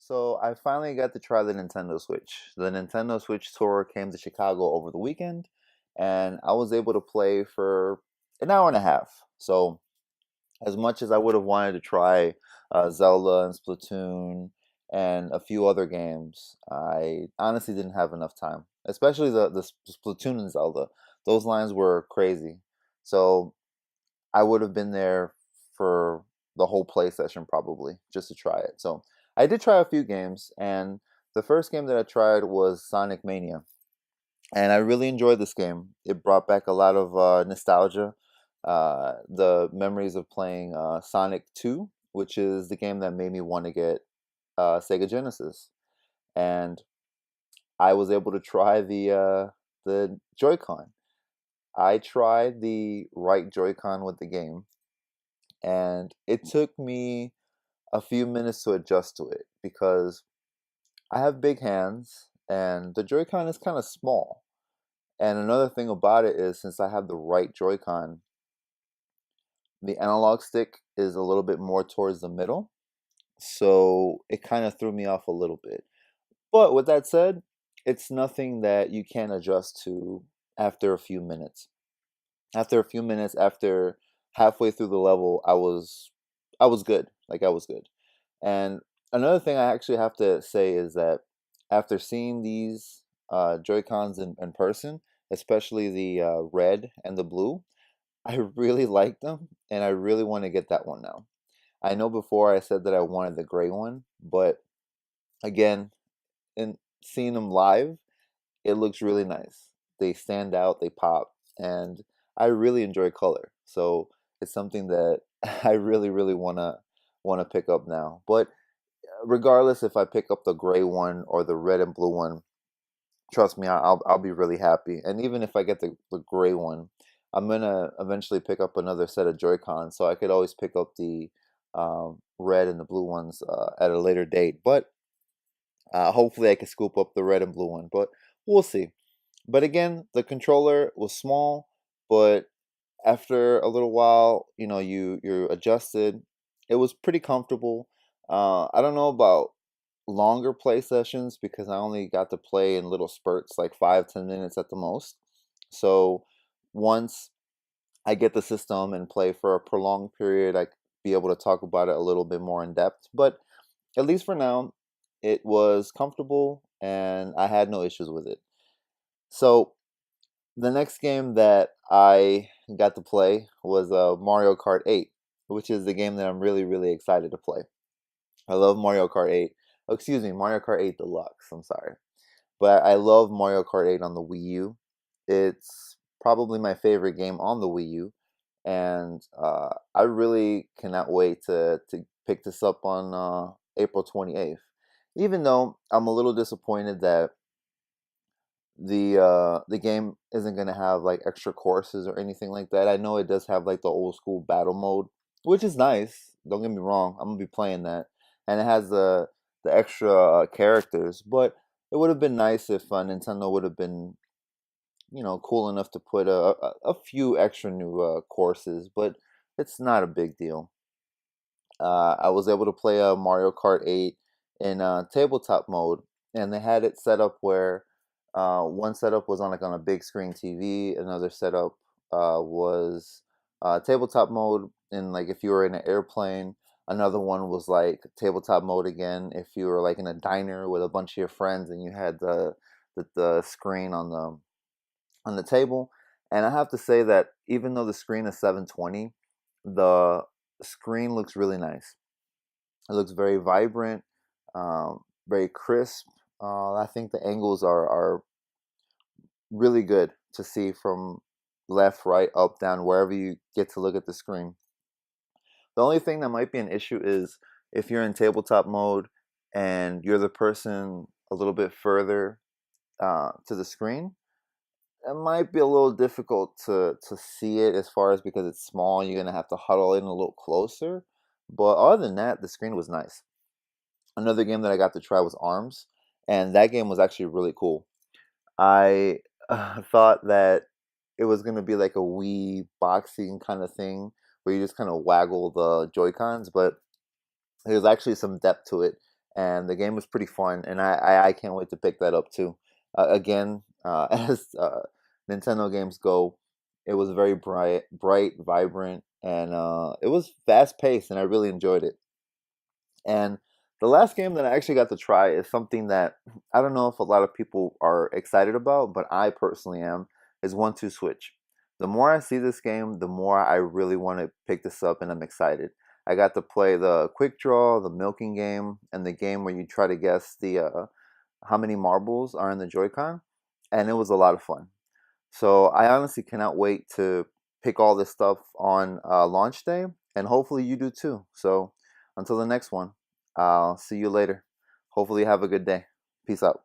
So I finally got to try the Nintendo Switch. The Nintendo Switch tour came to Chicago over the weekend, and I was able to play for an hour and a half. So as much as I would have wanted to try Zelda and Splatoon and a few other games, I honestly didn't have enough time. Especially the Splatoon and Zelda. Those lines were crazy. So I would have been there for the whole play session probably just to try it. So I did try a few games, and the first game that I tried was Sonic Mania, and I really enjoyed this game. It brought back a lot of nostalgia, the memories of playing Sonic 2, which is the game that made me want to get Sega Genesis, and I was able to try the Joy-Con. I tried the right Joy-Con with the game, and it took me a few minutes to adjust to it because I have big hands and the Joy-Con is kind of small. And another thing about it is since I have the right Joy-Con, the analog stick is a little bit more towards the middle. So it kind of threw me off a little bit. But with that said, it's nothing that you can't adjust to after a few minutes. After a few minutes, after halfway through the level, I was good. Like I was good. And another thing I actually have to say is that after seeing these Joy-Cons in person, especially the red and the blue, I really like them, and I really want to get that one now. I know before I said that I wanted the gray one, but again, in seeing them live, it looks really nice. They stand out, they pop, and I really enjoy color. So it's something that I really wanna pick up now. But regardless if I pick up the gray one or the red and blue one, trust me, I'll be really happy. And even if I get the gray one, I'm gonna eventually pick up another set of Joy-Cons, so I could always pick up the red and the blue ones at a later date. But hopefully, I can scoop up the red and blue one. But we'll see. But again, the controller was small, but after a little while, you're adjusted. It was pretty comfortable. I don't know about longer play sessions because I only got to play in little spurts, like 5-10 minutes at the most. So once I get the system and play for a prolonged period, I could be able to talk about it a little bit more in depth. But at least for now, it was comfortable and I had no issues with it. So the next game that I got to play was Mario Kart 8, which is the game that I'm really excited to play. I love Mario Kart 8. Oh, excuse me, Mario Kart 8 Deluxe. I'm sorry. But I love Mario Kart 8 on the Wii U. It's probably my favorite game on the Wii U. And I really cannot wait to pick this up on April 28th. Even though I'm a little disappointed that the game isn't gonna have like extra courses or anything like that. I know it does have like the old school battle mode, which is nice. Don't get me wrong, I'm gonna be playing that, and it has the extra characters. But it would have been nice if Nintendo would have been cool enough to put a few extra new courses. But it's not a big deal. I was able to play Mario Kart 8 in tabletop mode, and they had it set up where one setup was on a big screen TV, another setup was tabletop mode, and like if you were in an airplane, another one was like tabletop mode again. If you were like in a diner with a bunch of your friends and you had the screen on the table, and I have to say that even though the screen is 720, the screen looks really nice. It looks very vibrant, very crisp. I think the angles are really good to see from left, right, up, down, wherever you get to look at the screen. The only thing that might be an issue is if you're in tabletop mode and you're the person a little bit further to the screen, it might be a little difficult to see it as far as because it's small. You're gonna have to huddle in a little closer. But other than that, the screen was nice. Another game that I got to try was Arms, and that game was actually really cool. I thought that it was gonna be like a Wii boxing kind of thing where you just kind of waggle the Joy Cons, but there's actually some depth to it, and the game was pretty fun, and I can't wait to pick that up too. Again, as Nintendo games go, it was very bright, vibrant, and it was fast paced, and I really enjoyed it. And the last game that I actually got to try is something that I don't know if a lot of people are excited about, but I personally am, is One Two Switch. The more I see this game, the more I really want to pick this up, and I'm excited. I got to play the quick draw, the milking game, and the game where you try to guess the how many marbles are in the Joy-Con, and it was a lot of fun. So I honestly cannot wait to pick all this stuff on launch day, and hopefully you do too. So until the next one, I'll see you later. Hopefully you have a good day. Peace out.